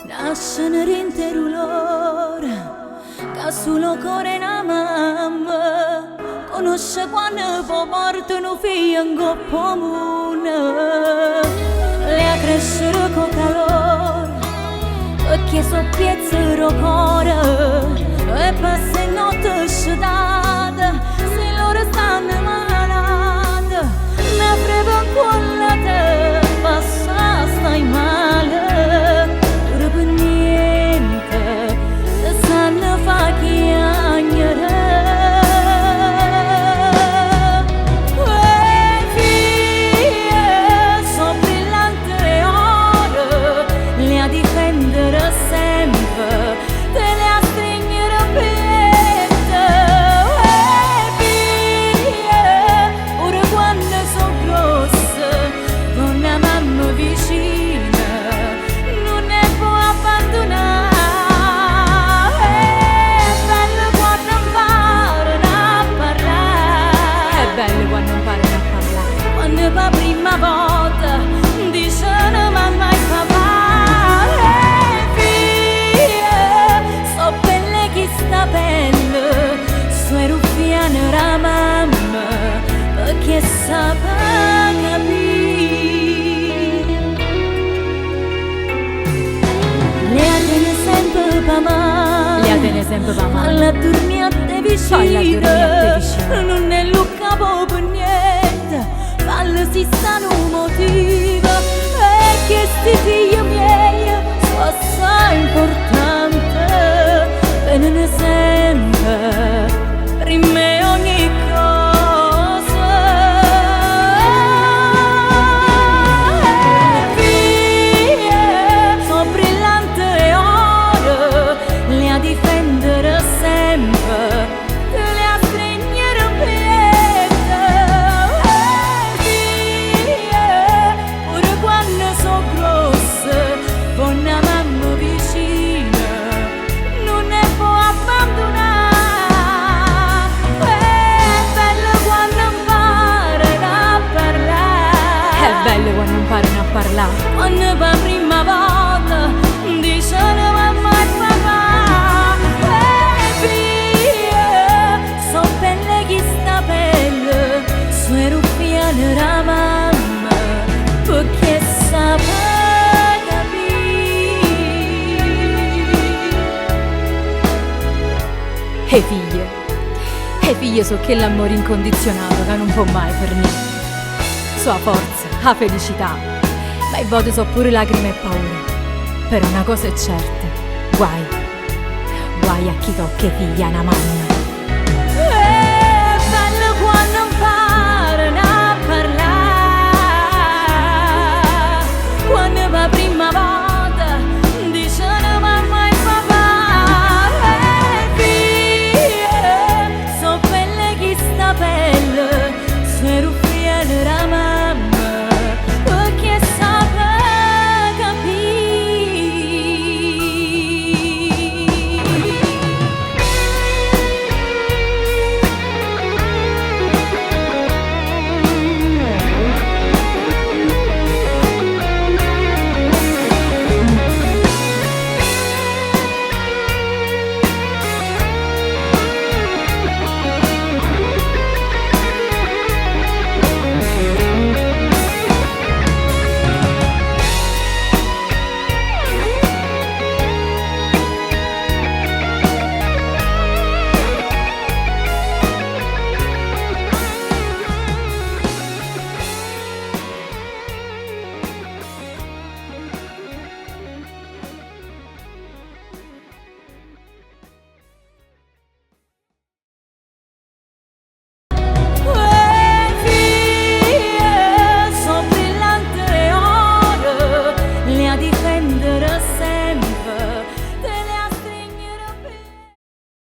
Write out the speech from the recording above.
Nasce n'intero l'ora, che solo cuore una mamma conosce quando poi portano figli in coppa mondo. Le a crescere con calore, perché so piezza cuore, e passa in notte sciatata, se loro stanno malate, ne frega quella te, passa stai male. Per prima volta dice mamma e papà, figlia, so belle che sta belle, sua ruffiana la mamma, perché sa capire. Le atene sempre pa mamma, alla dormiate vicino, non è lucca per niente. Fallo si sta un motivo, e che sti figli miei sono assai importante, e non ne sempre prima ogni cosa. Figlie, sono brillante e oro, le a difendere sempre. Quando imparano a parlare, quando per prima volta dicono mamma e papà, figlia, so belle che sta belle, sua ruffiana la mamma, perché sa capire. E figlie so che l'amore incondizionato che non può mai fornire sua forza, la felicità, ma i voti so pure lacrime e paura. Però una cosa è certa, guai a chi tocca figlia una mamma.